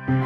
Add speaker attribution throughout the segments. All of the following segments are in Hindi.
Speaker 1: राजकीय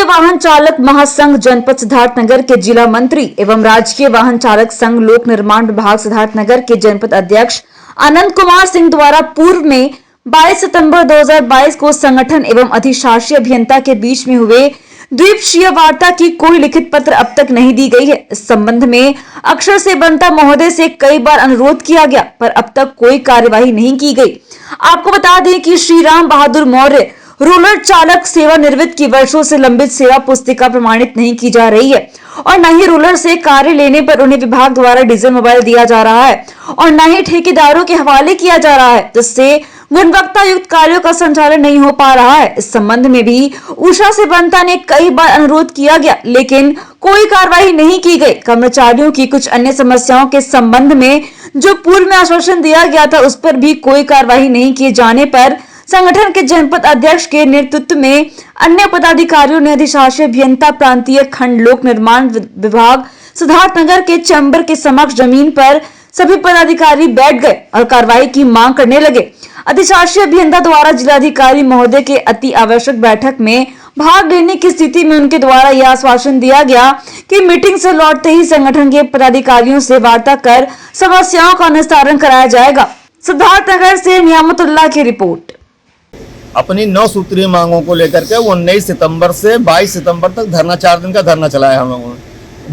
Speaker 1: वाहन चालक महासंघ जनपद सिद्धार्थनगर के जिला मंत्री एवं राजकीय वाहन चालक संघ लोक निर्माण विभाग सिद्धार्थनगर के जनपद अध्यक्ष अनंत कुमार सिंह द्वारा पूर्व में 22 सितंबर 2022 को संगठन एवं अधिशासी अभियंता के बीच में हुए द्विपक्षीय वार्ता की कोई लिखित पत्र अब तक नहीं दी गई है। इस संबंध में अक्षर सेवंता महोदय से कई बार अनुरोध किया गया, पर अब तक कोई कार्यवाही नहीं की गई। आपको बता दें कि श्री राम बहादुर मौर्य रोलर चालक सेवानिवृत्त की वर्षों से लंबित सेवा पुस्तिका प्रमाणित नहीं की जा रही है और न ही रोलर से कार्य लेने पर उन्हें विभाग द्वारा डीजल मोबाइल दिया जा रहा है और न ही ठेकेदारों के हवाले किया जा रहा है, जिससे गुणवत्ता युक्त कार्यों का संचालन नहीं हो पा रहा है। इस संबंध में भी उषा सेवंता ने कई बार अनुरोध किया गया, लेकिन कोई कार्रवाई नहीं की गई। कर्मचारियों की कुछ अन्य समस्याओं के संबंध में जो पूर्व में आश्वासन दिया गया था, उस पर भी कोई कार्रवाई नहीं किए जाने पर संगठन के जनपद अध्यक्ष के नेतृत्व में अन्य पदाधिकारियों ने अधिशासी अभियंता प्रांतीय खंड लोक निर्माण विभाग सिद्धार्थनगर के चैम्बर के समक्ष जमीन पर सभी पदाधिकारी बैठ गए और कार्रवाई की मांग करने लगे। अधिशासी अभियंता द्वारा जिलाधिकारी महोदय के अति आवश्यक बैठक में भाग लेने की स्थिति में उनके द्वारा यह आश्वासन दिया गया कि मीटिंग से लौटते ही संगठन के पदाधिकारियों से वार्ता कर समस्याओं का निस्तारण कराया जाएगा। सिद्धार्थनगर से नियामतुल्लाह की रिपोर्ट।
Speaker 2: अपनी 9 सूत्रीय मांगों को लेकर के 19 सितंबर से 22 सितंबर तक धरना 4 दिन का धरना चलाया हम लोगों ने।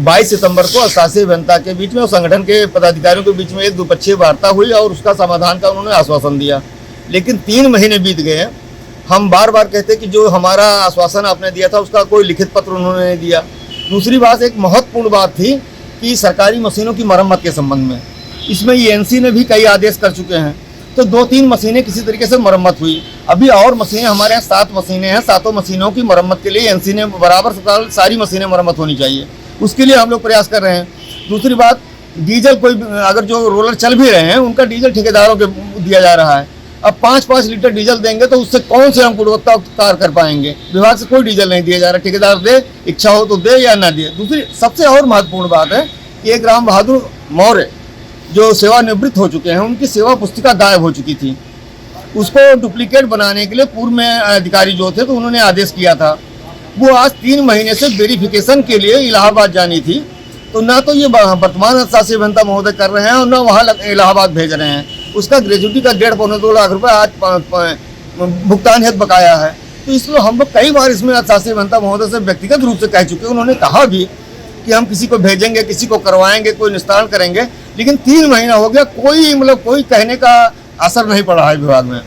Speaker 2: 22 सितंबर को अधिशासी अभियंता के बीच में और संगठन के पदाधिकारियों के बीच में एक द्विपक्षीय वार्ता हुई और उसका समाधान का उन्होंने आश्वासन दिया, लेकिन 3 महीने बीत गए हैं। हम बार बार कहते कि जो हमारा आश्वासन आपने दिया था उसका कोई लिखित पत्र उन्होंने नहीं दिया। दूसरी बात, एक महत्वपूर्ण बात थी कि सरकारी मशीनों की मरम्मत के संबंध में, इसमें ENC ने भी कई आदेश कर चुके हैं, तो 2-3 मशीनें किसी तरीके से मरम्मत हुई। अभी और मशीनें हमारे यहाँ 7 मशीनें हैं, 7 मशीनों की मरम्मत के लिए ENC ने बराबर सारी मशीनें मरम्मत होनी चाहिए, उसके लिए हम लोग प्रयास कर रहे हैं। दूसरी बात, डीजल कोई अगर जो रोलर चल भी रहे हैं उनका डीजल ठेकेदारों के दिया जा रहा है। अब 5-5 लीटर डीजल देंगे तो उससे कौन से हम गुणवत्ता कार्य कर पाएंगे। विभाग से कोई डीजल नहीं दिया जा रहा, ठेकेदार दे, इच्छा हो तो दे या ना दे। दूसरी सबसे और महत्वपूर्ण बात है कि एक राम बहादुर मौर्य जो सेवानिवृत्त हो चुके हैं, उनकी सेवा पुस्तिका गायब हो चुकी थी। उसको डुप्लीकेट बनाने के लिए पूर्व में अधिकारी जो थे तो उन्होंने आदेश किया था। वो आज 3 महीने से वेरिफिकेशन के लिए इलाहाबाद जानी थी, तो ना तो ये वर्तमान अधिशासी अभियंता महोदय कर रहे हैं और ना वहाँ इलाहाबाद भेज रहे हैं। उसका ग्रेजुटी का 1.5-2 लाख रुपये आज भुगतान हेतु बकाया है। तो इसलिए हम लोग कई बार इसमें अधिशासी अभियंता महोदय से व्यक्तिगत रूप से कह चुके हैं। उन्होंने कहा भी कि हम किसी को भेजेंगे, किसी को करवाएंगे, कोई निस्तारण करेंगे, लेकिन 3 महीना हो गया, कोई कहने का असर नहीं पड़ा है विभाग में।